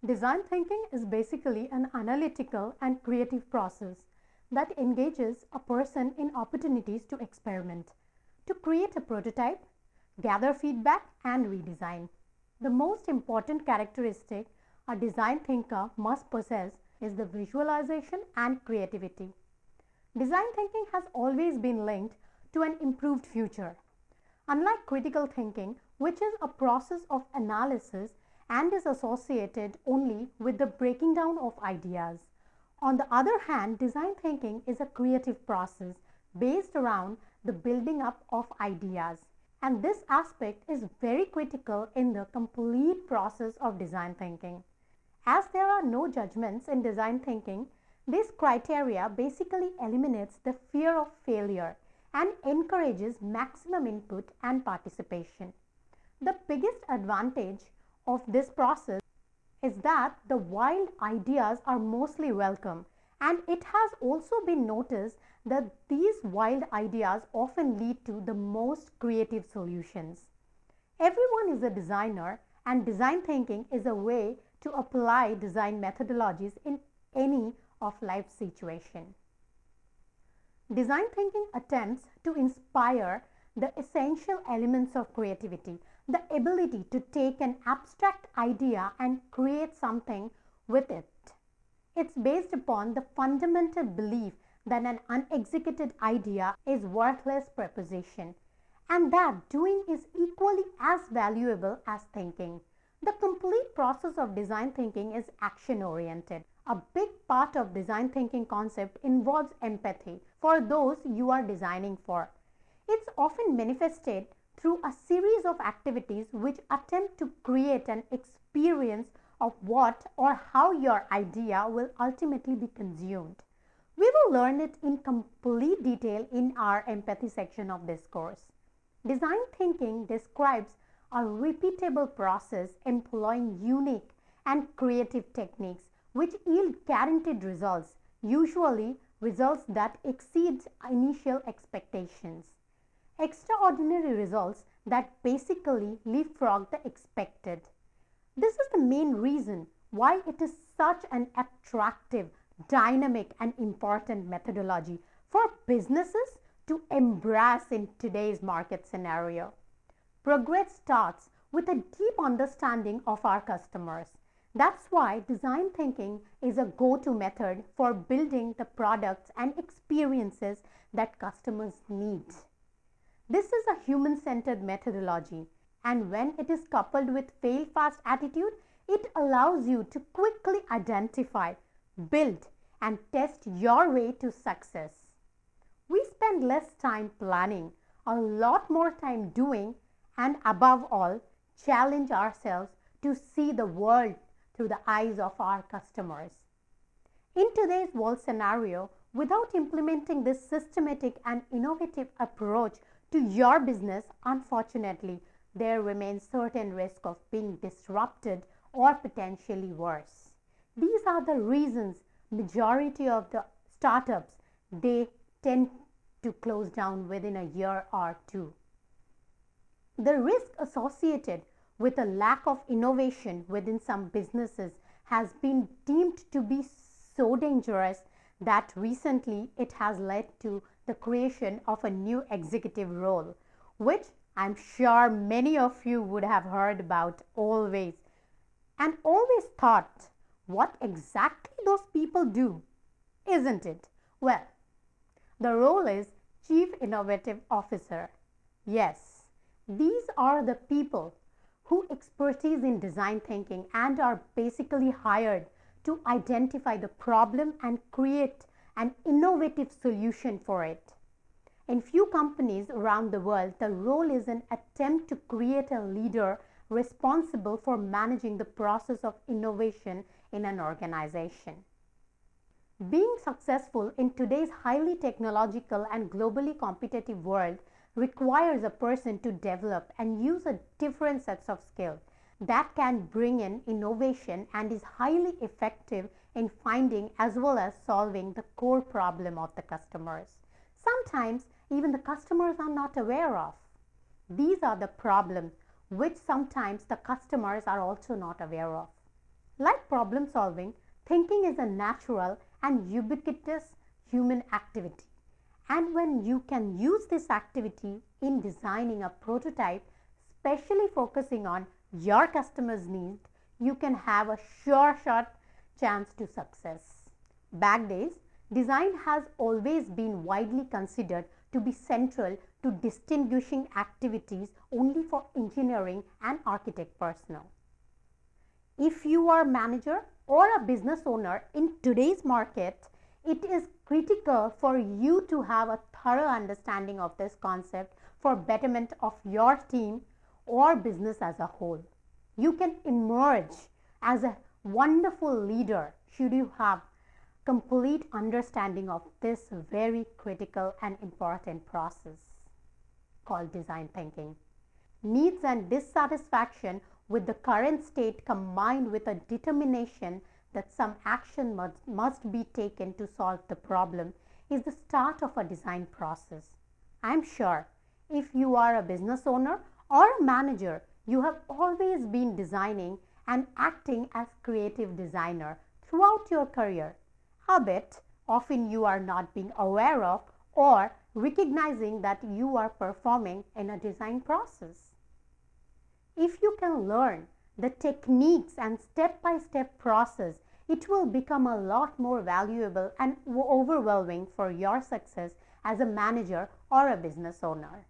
Design thinking is basically an analytical and creative process that engages a person in opportunities to experiment, to create a prototype, gather feedback, and redesign. The most important characteristic a design thinker must possess is the visualization and creativity. Design thinking has always been linked to an improved future. Unlike critical thinking, which is a process of analysis and is associated only with the breaking down of ideas. On the other hand, design thinking is a creative process based around the building up of ideas. And this aspect is very critical in the complete process of design thinking. As there are no judgments in design thinking, this criteria basically eliminates the fear of failure and encourages maximum input and participation. The biggest advantage of this process is that the wild ideas are mostly welcome, and it has also been noticed that these wild ideas often lead to the most creative solutions. Everyone is a designer, and design thinking is a way to apply design methodologies in any of life situation. Design thinking attempts to inspire the essential elements of creativity, the ability to take an abstract idea and create something with it. It's based upon the fundamental belief that an unexecuted idea is worthless proposition, and that doing is equally as valuable as thinking. The complete process of design thinking is action-oriented. A big part of design thinking concept involves empathy for those you are designing for. It's often manifested through a series of activities which attempt to create an experience of what or how your idea will ultimately be consumed. We will learn it in complete detail in our empathy section of this course. Design thinking describes a repeatable process employing unique and creative techniques which yield guaranteed results, usually results that exceed initial expectations. Extraordinary results that basically leapfrog the expected. This is the main reason why it is such an attractive, dynamic, and important methodology for businesses to embrace in today's market scenario. Progress starts with a deep understanding of our customers. That's why design thinking is a go-to method for building the products and experiences that customers need. This is a human-centered methodology, and when it is coupled with fail-fast attitude, it allows you to quickly identify, build, and test your way to success. We spend less time planning, a lot more time doing, and above all, challenge ourselves to see the world through the eyes of our customers. In today's world scenario, without implementing this systematic and innovative approach to your business, unfortunately, there remains certain risk of being disrupted or potentially worse. These are the reasons majority of the startups, they tend to close down within a year or two. The risk associated with a lack of innovation within some businesses has been deemed to be so dangerous that recently it has led to the creation of a new executive role, which I'm sure many of you would have heard about always and always thought what exactly those people do, isn't it? Well, the role is Chief Innovative Officer. Yes, these are the people who expertise in design thinking and are basically hired to identify the problem and create an innovative solution for it. In few companies around the world, the role is an attempt to create a leader responsible for managing the process of innovation in an organization. Being successful in today's highly technological and globally competitive world requires a person to develop and use a different sets of skills that can bring in innovation and is highly effective in finding as well as solving the core problem of the customers. Sometimes even the customers are not aware of. These are the problems which sometimes the customers are also not aware of. Like problem solving, thinking is a natural and ubiquitous human activity. And when you can use this activity in designing a prototype, especially focusing on your customer's needs, you can have a sure shot chance to success. Back days, design has always been widely considered to be central to distinguishing activities only for engineering and architect personnel. If you are a manager or a business owner in today's market, it is critical for you to have a thorough understanding of this concept for betterment of your team or business as a whole. You can emerge as a wonderful leader should you have complete understanding of this very critical and important process called design thinking. Needs and dissatisfaction with the current state combined with a determination that some action must be taken to solve the problem is the start of a design process. I'm sure if you are a business owner or a manager, you have always been designing and acting as creative designer throughout your career. Albeit, often you are not being aware of or recognizing that you are performing in a design process. If you can learn the techniques and step-by-step process, it will become a lot more valuable and overwhelming for your success as a manager or a business owner.